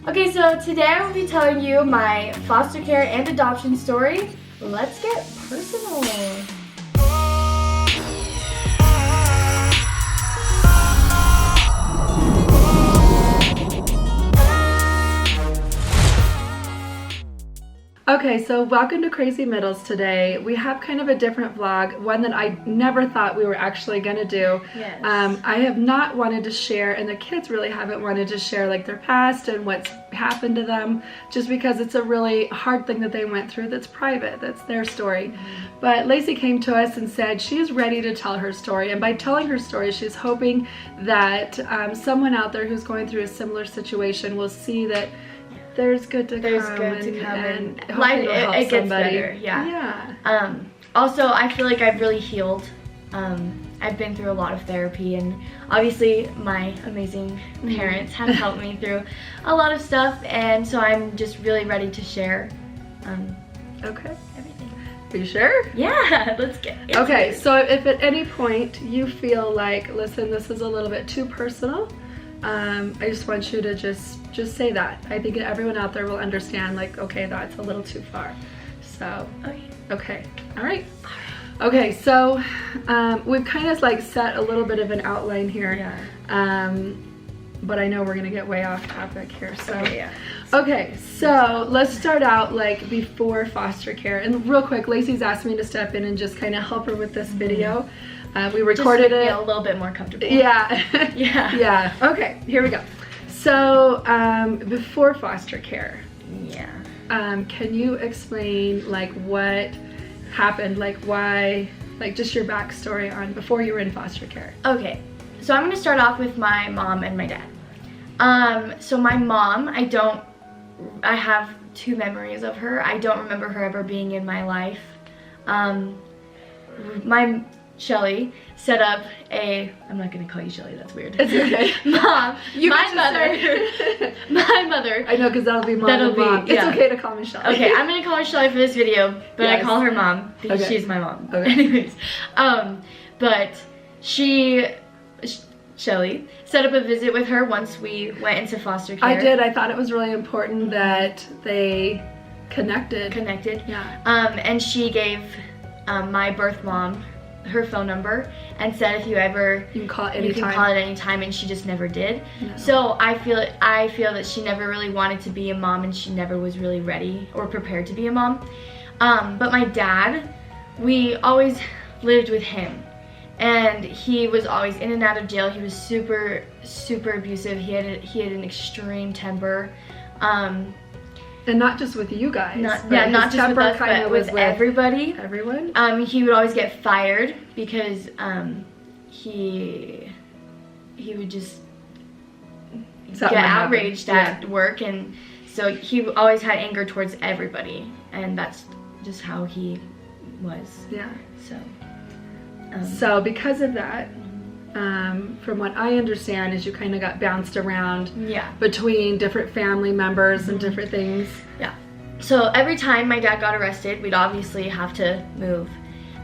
Okay, so today I will be telling you my foster care and adoption story. Let's get personal. Okay, so welcome to Crazy Middles today. We have kind of a different vlog, one that I never thought we were actually gonna do. Yes. I have not wanted to share, and the kids really haven't wanted to share like their past and what's happened to them, just because it's a really hard thing that they went through that's private, that's their story. Mm-hmm. But Lacey came to us and said she is ready to tell her story, and by telling her story, she's hoping that someone out there who's going through a similar situation will see that there's good to come, and life, it gets somebody. better. Yeah. Also, I feel like I've really healed. I've been through a lot of therapy, and obviously my amazing parents have helped me through a lot of stuff, and so I'm just really ready to share okay, everything. Are you sure? Yeah, let's get into okay, it. so if at any point you feel like, listen, this is a little bit too personal, I just want you to just say that. I think everyone out there will understand, like, okay, that's a little too far. So, okay, all right. Okay, so we've kind of like set a little bit of an outline here. Yeah. But I know we're gonna get way off topic here. So, yeah. Okay, so let's start out like before foster care. And real quick, Lacey's asked me to step in and just kind of help her with this video. We recorded it. A little bit more comfortable. Yeah. Yeah. Yeah. Okay, here we go. So before foster care. Yeah. Can you explain like what happened, like why, like just your backstory on before you were in foster care? Okay, so I'm gonna start off with my mom and my dad. So my mom, I have two memories of her. I don't remember her ever being in my life. Shelly set up I'm not gonna call you Shelly, that's weird. It's okay. Mom, my mother. I know, because that'll be mom and mom. Yeah. It's okay to call me Shelly. Okay, I'm gonna call her Shelly for this video, but Yes. I call her mom because Okay. she's my mom. Okay. Anyways, but Shelly set up a visit with her once we went into foster care. I did. I thought it was really important that they connected. Yeah. And she gave my birth mom her phone number and said if you can call it anytime. You can call it anytime, and she just never did. No. So I feel that she never really wanted to be a mom, and she never was really ready or prepared to be a mom. But my dad, we always lived with him, and he was always in and out of jail. He was super, super abusive. He had an extreme temper. And not just with you guys. Not just with us, but with everybody. Everyone? He would always get fired because he would just get outraged at work, and so he always had anger towards everybody, and that's just how he was. Yeah. So because of that, from what I understand is you kind of got bounced around between different family members and different things. Yeah. So every time my dad got arrested, we'd obviously have to move.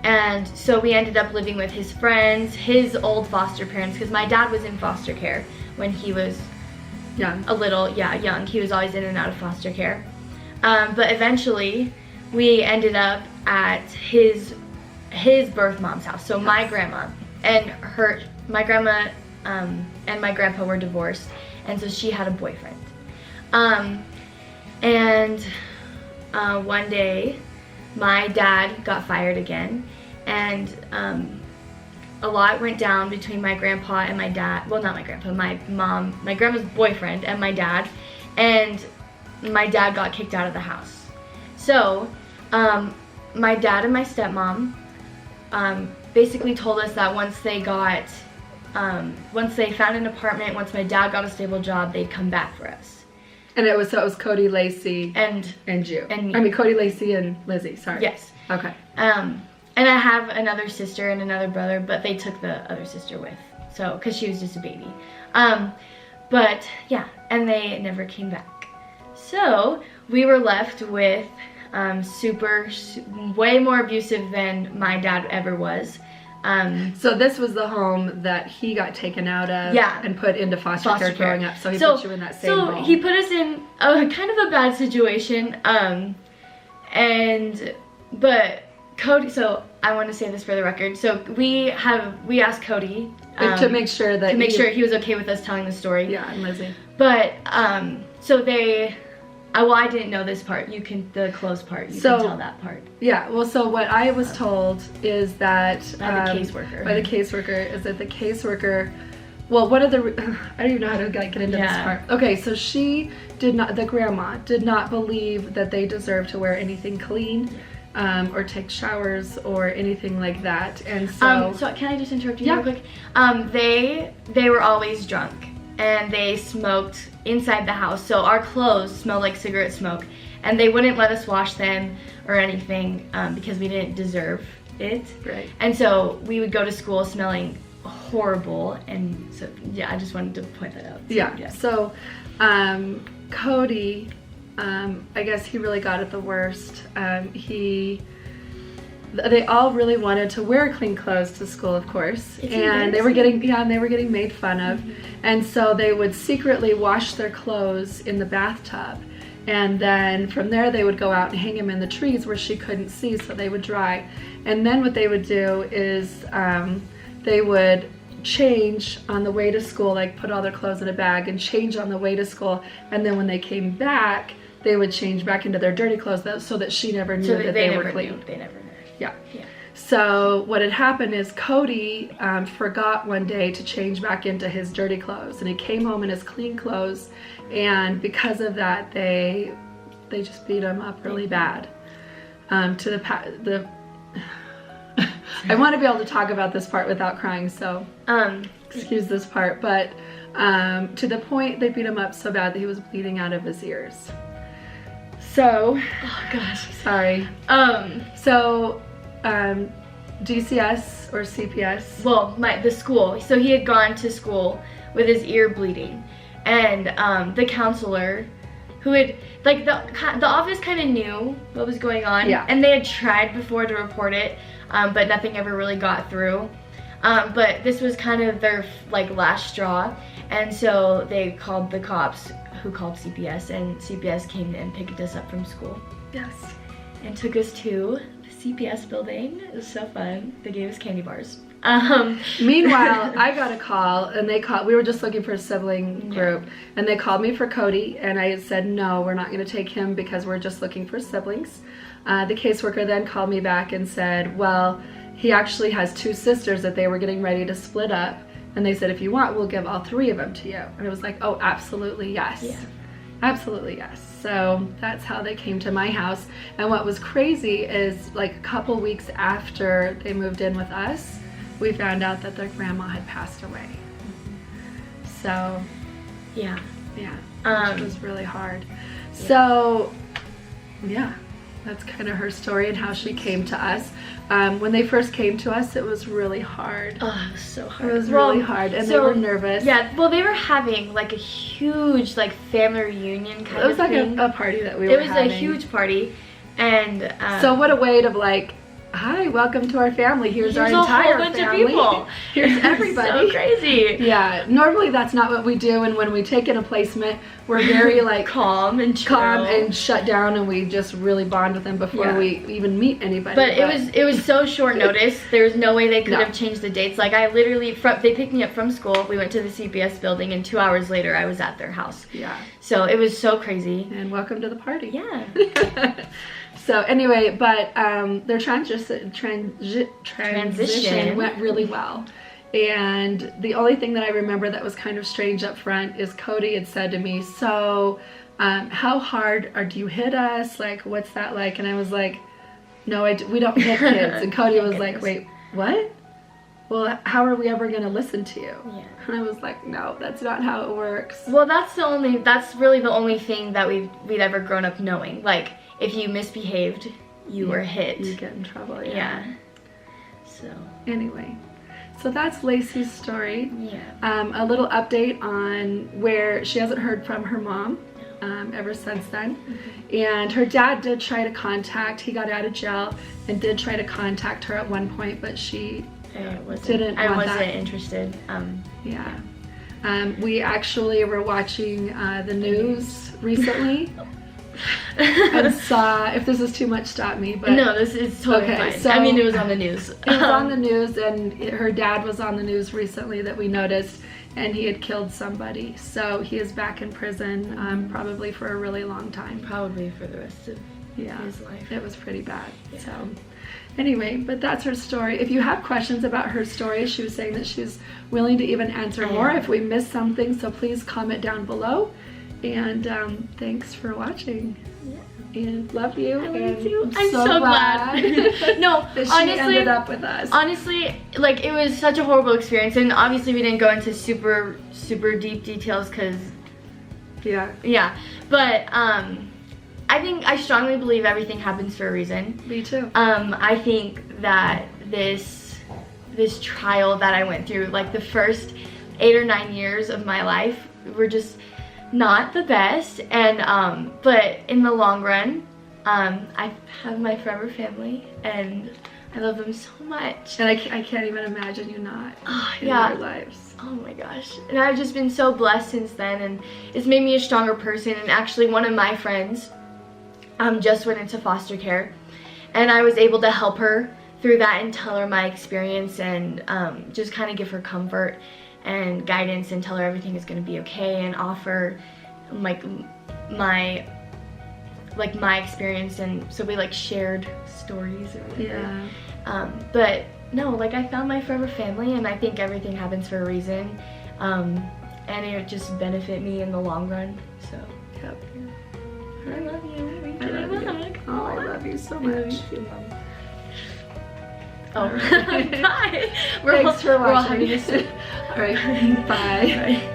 And so we ended up living with his friends, his old foster parents, because my dad was in foster care when he was young. Young. He was always in and out of foster care. But eventually we ended up at his birth mom's house. So my grandma and my grandma and my grandpa were divorced, and so she had a boyfriend. One day my dad got fired again, and a lot went down between my grandpa and my dad. Well, not my grandpa, my grandma's boyfriend and my dad, and my dad got kicked out of the house. So my dad and my stepmom basically told us that once they found an apartment, once my dad got a stable job, they'd come back for us. And it was Cody, Lacey, and you. And me. I mean, Cody, Lacey, and Lizzie, sorry. Yes. Okay. And I have another sister and another brother, but they took the other sister with, so, because she was just a baby. But yeah, and they never came back. So we were left with way more abusive than my dad ever was. So this was the home that he got taken out of and put into foster care growing up. So he put you in that same home. So he put us in a kind of a bad situation. But Cody, so I want to say this for the record. So we asked Cody to make sure that he was okay with us telling the story. Yeah, and Lizzie. But so they. Well, I didn't know this part. The closed part. You can tell that part. Yeah. Well, so what I was told is that by the caseworker. By the caseworker is that the caseworker. Well, one of the I don't even know how to get into this part. Okay, so the grandma did not believe that they deserved to wear anything clean, or take showers or anything like that, and so. So can I just interrupt you real quick? They were always drunk. And they smoked inside the house, so our clothes smelled like cigarette smoke, and they wouldn't let us wash them or anything because we didn't deserve it. Right. And so we would go to school smelling horrible, and so yeah, I just wanted to point that out. So, Cody, I guess he really got it the worst. They all really wanted to wear clean clothes to school, of course, and they were getting made fun of, and so they would secretly wash their clothes in the bathtub, and then from there they would go out and hang them in the trees where she couldn't see, so they would dry. And then what they would do is they would change on the way to school, like put all their clothes in a bag and change on the way to school, and then when they came back, they would change back into their dirty clothes so that she never knew that they were clean. They never knew. Yeah. So what had happened is Cody forgot one day to change back into his dirty clothes, and he came home in his clean clothes, and because of that, they just beat him up really bad. I want to be able to talk about this part without crying, so excuse this part, but to the point they beat him up so bad that he was bleeding out of his ears. So, oh gosh, sorry. DCS or CPS? Well, the school. So he had gone to school with his ear bleeding, and the counselor, who had the office kind of knew what was going on, and they had tried before to report it, but nothing ever really got through. But this was kind of their last straw, and so they called the cops, who called CPS, and CPS came and picked us up from school. Yes. And took us to the CPS building. It was so fun. They gave us candy bars. Meanwhile, I got a call, and we were just looking for a sibling group, and they called me for Cody, and I said, no, we're not going to take him because we're just looking for siblings. The caseworker then called me back and said, well, he actually has 2 sisters that they were getting ready to split up, and they said, if you want, we'll give all 3 of them to you. And it was like, oh, absolutely yes. Yeah. Absolutely yes. So that's how they came to my house. And what was crazy is a couple weeks after they moved in with us, we found out that their grandma had passed away. So yeah, which was really hard. So yeah, that's kind of her story and how she came to us. When they first came to us, it was really hard. Oh, it was so hard. It was really hard, and they were nervous. Yeah, well, they were having a huge family reunion kind of thing. It was a party that we were having. It was a huge party, and so what a way to hi, welcome to our family. Here's our entire bunch family. Of people. Here's everybody. So crazy. Yeah. Normally that's not what we do, and when we take in a placement, we're very calm and shut down, and we just really bond with them before we even meet anybody. But it was so short notice. There was no way they could have changed the dates. I literally they picked me up from school. We went to the CPS building, and 2 hours later I was at their house. Yeah. So it was so crazy. And welcome to the party. Yeah. So anyway, but their transition went really well. And the only thing that I remember that was kind of strange up front is Cody had said to me, so how hard do you hit us? What's that like? And I was like, no, we don't hit kids. And Cody was like, wait, what? Well, how are we ever going to listen to you? Yeah. And I was like, no, that's not how it works. Well, that's really the only thing that we'd ever grown up knowing. If you misbehaved, you were hit. You get in trouble, yeah. So anyway, so that's Lacey's story. Yeah. A little update on where she hasn't heard from her mom ever since then. Mm-hmm. And her dad did try to he got out of jail and did try to contact her at one point, but she I wasn't interested. Yeah. We actually were watching the news recently. And saw, if this is too much, stop me. But no, this is totally fine. So I mean, it was on the news. It was on the news, and her dad was on the news recently that we noticed, and he had killed somebody. So he is back in prison, probably for a really long time. Probably for the rest of his life. It was pretty bad. Yeah. So anyway, but that's her story. If you have questions about her story, she was saying that she's willing to even answer more if we missed something. So please comment down below. And thanks for watching. Yeah. And love you. I love you. I'm so glad. No, that she ended up with us. Honestly, like, it was such a horrible experience, and obviously we didn't go into super deep details because yeah. But I strongly believe everything happens for a reason. Me too. I think that this trial that I went through, like the first 8 or 9 years of my life, were just not the best, and but in the long run, I have my forever family, and I love them so much. And I can't even imagine you not in their lives. Oh my gosh. And I've just been so blessed since then, and it's made me a stronger person. And actually, one of my friends just went into foster care, and I was able to help her through that and tell her my experience, and just kind of give her comfort and guidance and tell her everything is going to be okay, and offer like my experience, and so we like shared stories or whatever. But no, like, I found my forever family, and I think everything happens for a reason, and it just benefit me in the long run. So yep. I love you. I love you. Oh, I love you so much. Oh, right. bye. Thanks for watching. We're all having All right, bye. Bye.